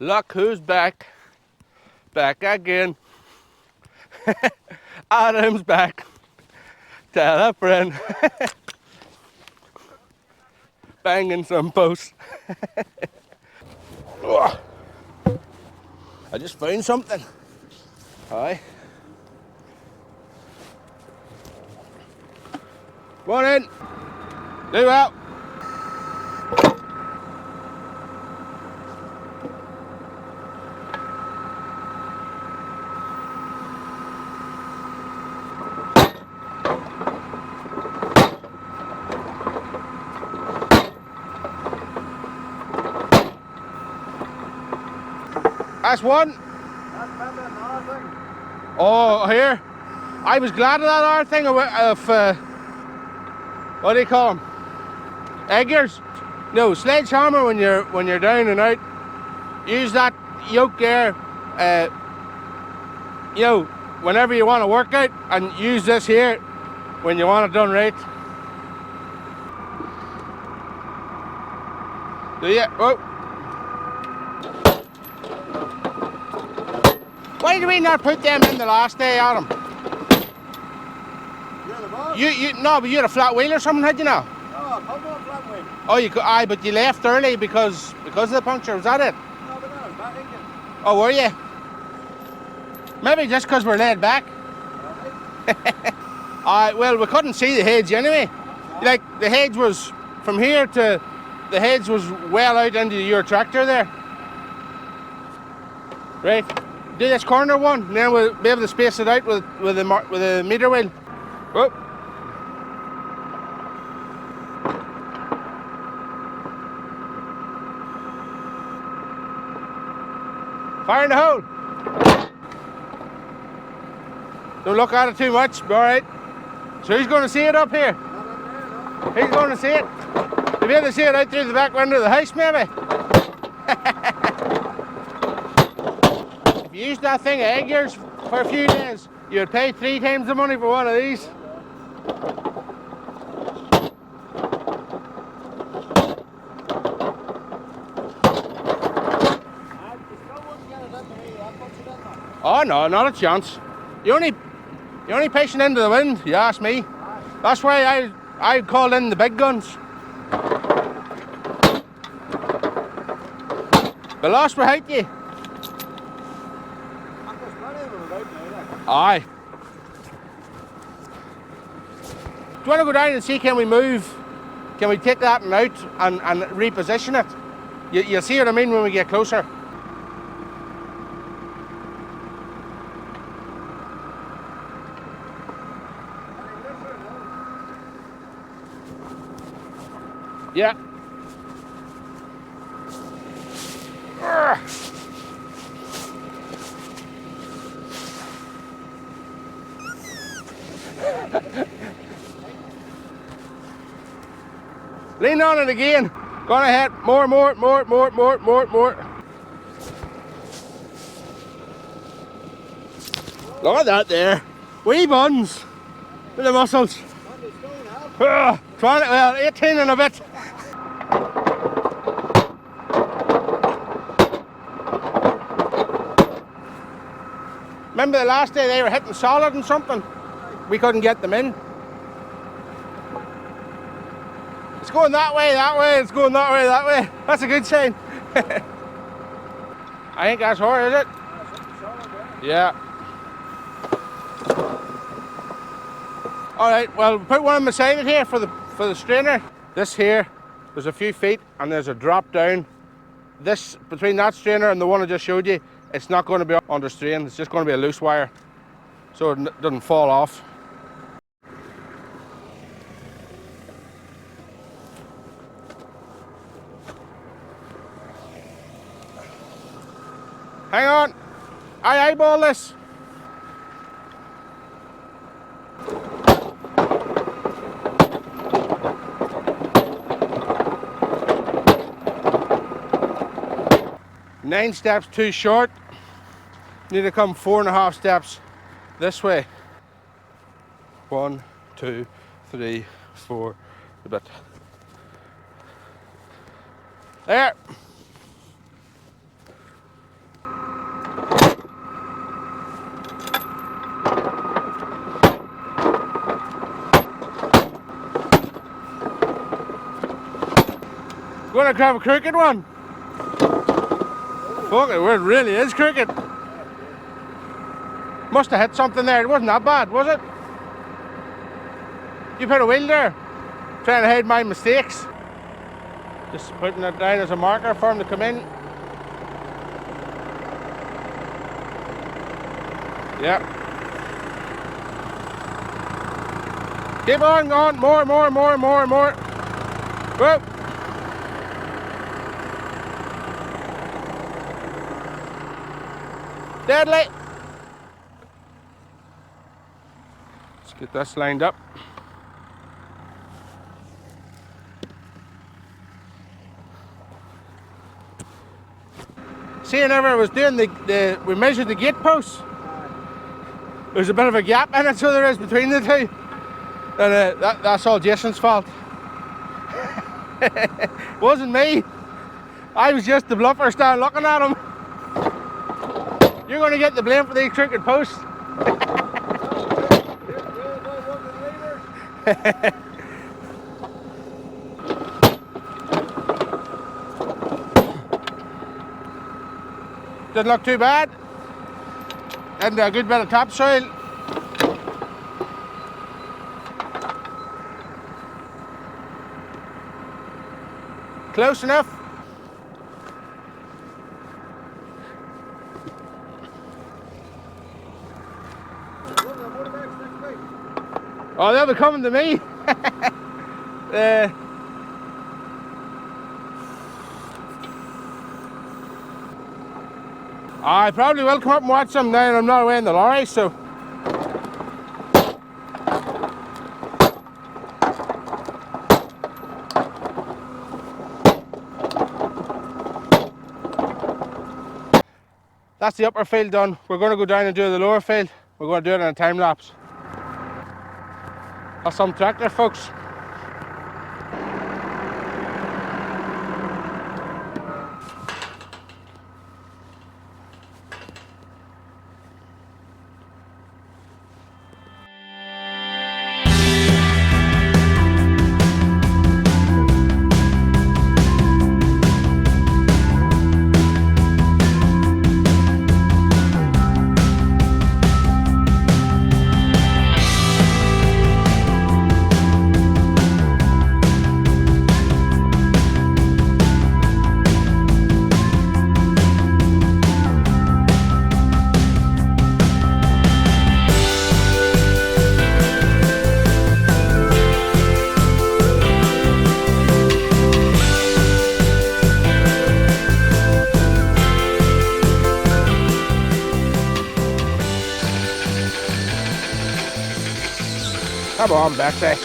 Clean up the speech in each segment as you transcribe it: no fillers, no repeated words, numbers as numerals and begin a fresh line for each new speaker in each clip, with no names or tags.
Look who's back. Back again. Adam's back. Tell a friend. Banging some posts. Oh, I just found something. Aye. Come on in. Do well. That's one.
That's better than another thing.
Oh, here. I was glad of that other thing of what do you call them? Eggers? No, sledgehammer when you're down and out. Use that yoke there, whenever you want to work out, and use this here when you want it done right. Do you? Oh. Why did we not put them in the last day, Adam?
You're the boss?
But you had a flat wheel or something, had you now?
No, come on, flat wheel.
Oh, but you left early because of the puncture. Was that it?
No, but no, it's back engine.
Oh, were you? Maybe just because we're laid back. Well, we couldn't see the hedge anyway.
No.
Like the hedge was from here to the hedge was well out into your tractor there. Right. Do this corner one, and then we'll be able to space it out with a meter wheel. Oh. Fire in the hole. Don't look at it too much. All right. So who's going to see it up here?
Not in there, no.
Who's going to see it? You'll be able to see it out through the back window of the house, maybe. If you used that thing of egg yours for a few days, you would pay 3 times the money for one of these. Oh no, not a chance. You're only patient into the wind, you ask me. That's why I called in the big guns. We lost without you. Aye. Do you want to go down and see, can we move? Can we take that and out and reposition it? You'll see what I mean when we get closer. Yeah. Lean on it again. Go on ahead. More. Look at that there. Wee buns. With the muscles. 18 and a bit. Remember the last day they were hitting solid and something? We couldn't get them in. It's going that way, it's going that way. That's a good sign. I think that's her, is it? Yeah. Alright, well, put one on the side of here for the strainer. This here, there's a few feet and there's a drop down. This, between that strainer and the one I just showed you, it's not going to be under strain, it's just going to be a loose wire. So it doesn't fall off. Hang on, I eyeball this. Nine steps too short. Need to come 4.5 steps this way. 1, 2, 3, 4, a bit. There. Gonna grab a crooked one. Fuck it, it really is crooked. Must have hit something there. It wasn't that bad, was it? You put a wheel there, trying to hide my mistakes. Just putting it down as a marker for him to come in. Yep. Keep on going, more. Whoa. Deadly. Let's get this lined up. See, whenever I was doing we measured the gate posts. There's a bit of a gap in it, so there is between the two. And that's all Jason's fault. Wasn't me. I was just the bluffer standing looking at him. You're going to get the blame for these crooked posts. Didn't look too bad. And a good bit of topsoil. Close enough. Oh, they'll be coming to me. I probably will come up and watch them now. I'm not away in the lorry, so. That's the upper field done. We're going to go down and do the lower field. We're going to do it in a time lapse. That's some tractor, folks. Come on, Betsy.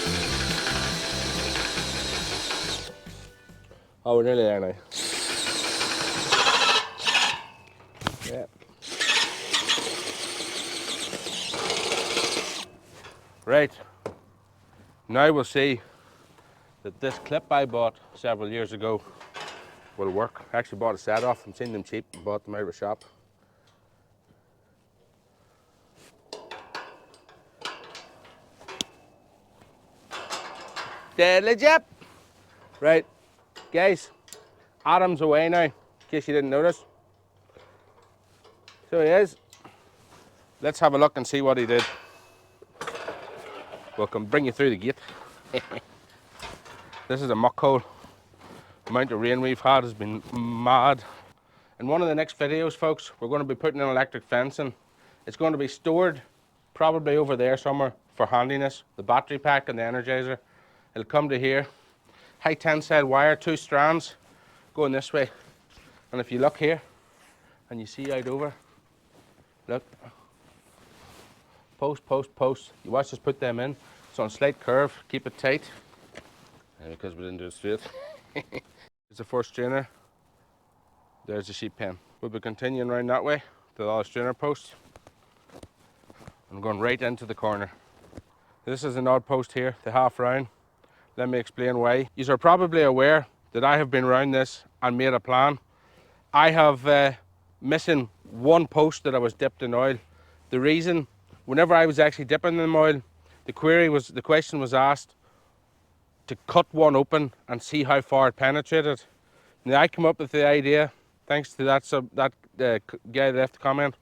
Oh, we're nearly there now. Yeah. Right. Now we'll see that this clip I bought several years ago will work. I actually bought a set off them, seen them cheap, and bought them out of a shop. Deadly jip. Right, guys, Adam's away now, in case you didn't notice. So he is. Let's have a look and see what he did. We'll come bring you through the gate. This is a muck hole. The amount of rain we've had has been mad. In one of the next videos, folks, we're going to be putting in electric fencing. It's going to be stored probably over there somewhere for handiness. The battery pack and the energizer. It'll come to here. High tensile wire, 2 strands going this way. And if you look here and you see out over, look, post, post, post. You watch us put them in. It's on a slight curve, keep it tight. And because we didn't do it straight. There's the first strainer. There's the sheep pen. We'll be continuing around that way to the other strainer post. I'm going right into the corner. This is an odd post here, the half round. Let me explain why. You are probably aware that I have been around this and made a plan. I have missing one post that I was dipped in oil. The reason, whenever I was actually dipping in oil, the question was asked to cut one open and see how far it penetrated. Now I came up with the idea, thanks to that guy that left the comment,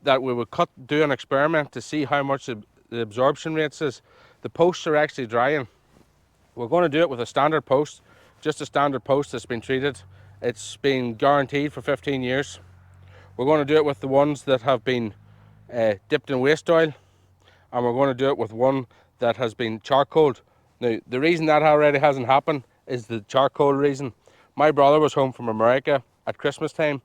that we would do an experiment to see how much the absorption rates is. The posts are actually drying. We're going to do it with a standard post, just a standard post that's been treated. It's been guaranteed for 15 years. We're going to do it with the ones that have been dipped in waste oil, and we're going to do it with one that has been charcoaled. Now, the reason that already hasn't happened is the charcoal reason. My brother was home from America at Christmas time,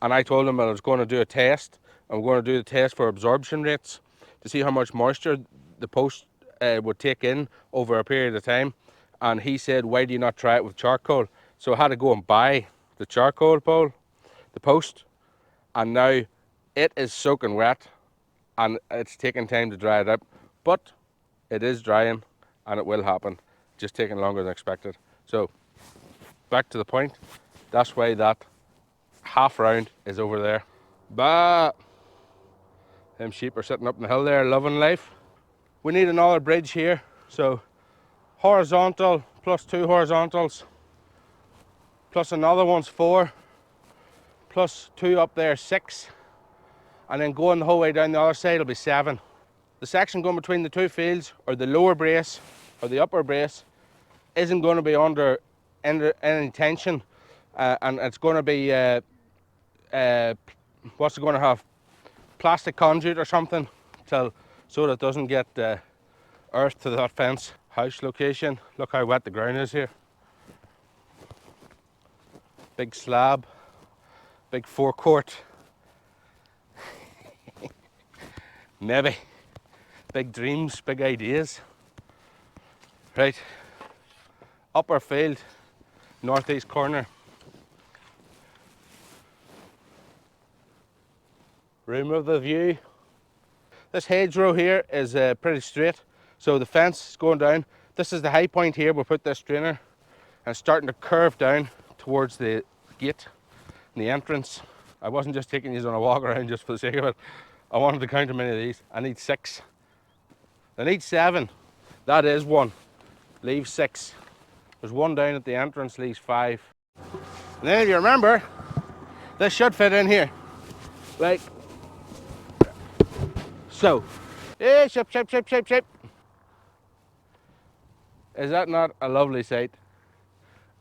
and I told him I was going to do a test. I'm going to do the test for absorption rates to see how much moisture the post would take in over a period of time. And he said, why do you not try it with charcoal? So I had to go and buy the charcoal pole, the post, and now it is soaking wet and it's taking time to dry it up. But it is drying and it will happen, just taking longer than expected. So back to the point, that's why that half round is over there. Bah! Them sheep are sitting up on the hill there, loving life. We need another bridge here, so horizontal plus 2 horizontals, plus another one's 4, plus 2 up there 6, and then going the whole way down the other side will be 7. The section going between the 2 fields, or the lower brace or the upper brace, isn't going to be under any tension, and it's going to be what's it going to have, plastic conduit or something, so that it doesn't get earth to that fence. House location, look how wet the ground is here. Big slab, big forecourt. Maybe. Big dreams, big ideas. Right, upper field, northeast corner. Room of the view. This hedgerow here is pretty straight, so the fence is going down. This is the high point here. We'll put this strainer, and it's starting to curve down towards the gate and the entrance. I wasn't just taking these on a walk around just for the sake of it. I wanted to count how many of these. I need 6. I need 7. That is 1. Leave 6. There's 1 down at the entrance, leaves 5. And then if you remember, this should fit in here. Like so. Hey, ship. Is that not a lovely sight?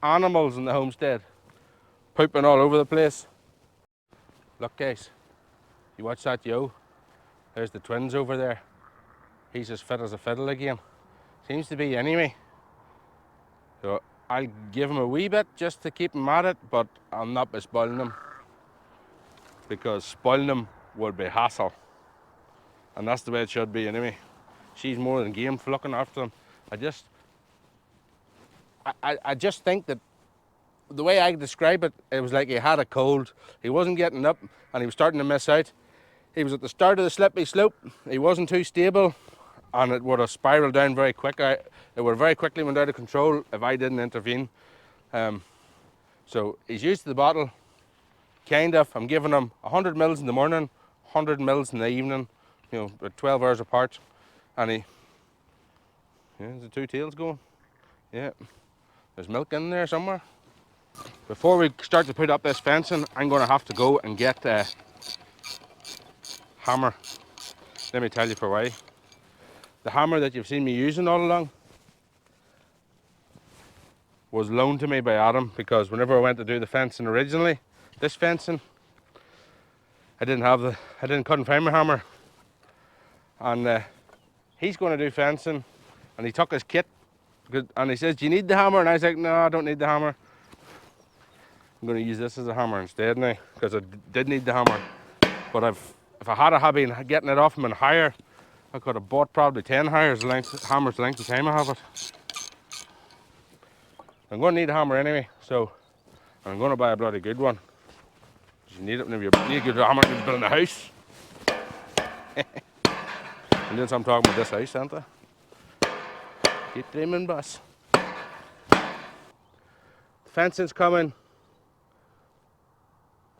Animals in the homestead, pooping all over the place. Look guys, you watch that yo? There's the twins over there. He's as fit as a fiddle again. Seems to be anyway. So I'll give him a wee bit just to keep him at it, but I'll not be spoiling him, because spoiling him would be hassle. And that's the way it should be anyway. She's more than game for looking after them. I just think that the way I describe it, it was like he had a cold. He wasn't getting up and he was starting to miss out. He was at the start of the slippy slope. He wasn't too stable and it would have spiraled down very quick. It would very quickly went out of control if I didn't intervene. So he's used to the bottle, kind of. I'm giving him 100 mils in the morning, 100 mils in the evening, you know, about 12 hours apart. And there's the 2 tails going. Yeah, there's milk in there somewhere. Before we start to put up this fencing, I'm going to have to go and get a hammer. Let me tell you for why. The hammer that you've seen me using all along was loaned to me by Adam, because whenever I went to do the fencing originally, this fencing, I couldn't find my hammer. And he's going to do fencing, and he took his kit, and he says, do you need the hammer? And I was like, no, I don't need the hammer. I'm going to use this as a hammer instead now, because I did need the hammer. But if I had been getting it off him in hire, I could have bought probably 10 hammers the length of time I have it. I'm going to need a hammer anyway, so I'm going to buy a bloody good one. You need it whenever you need a good hammer to build a house. And then I'm talking about this house, Santa. Keep dreaming, boss. Fencing's coming.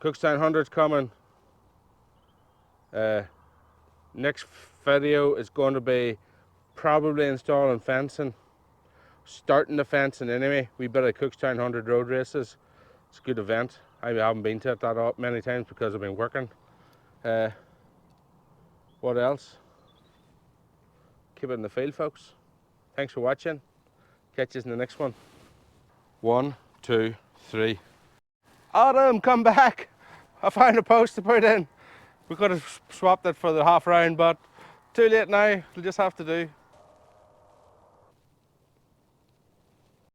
Cookstown 100's coming. Next video is going to be probably installing fencing. Starting the fencing anyway. We bit of Cookstown 100 road races. It's a good event. I haven't been to it that many times because I've been working. What else? Keep it in the field, folks. Thanks for watching. Catch you in the next one. 1, 2, 3. Adam, come back! I found a post to put in. We could have swapped it for the half round, but too late now. We'll just have to do.